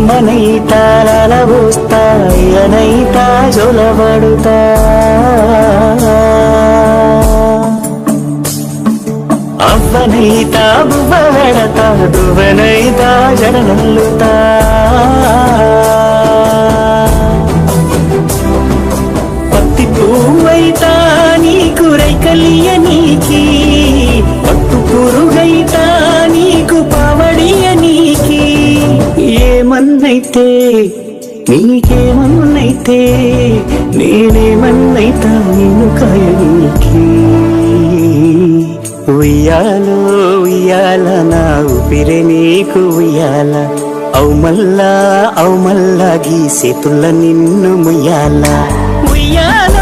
అమ్మనైతా లలబోస్తా అయ్యనైతా జొలబడుతా అవ్వనైతా బువ్వ వెడతా దువ్వనైతా జడనల్లుతా పత్తి పువ్వైతా నీకు రైకలియ నీకి పట్టు పురుగైతా నీకు పావడియ నీకి ఏమన్నైతే నీకేమన్నైతే నేనేమన్నైతా నేను కాయనికి ఉయ్యాలో ఉయ్యాల నా ఊపిరే నీకు ఉయ్యాల అవు మల్లా గీ సేతుల్ల నిన్ను ముయ్యాల ఉయ్యాల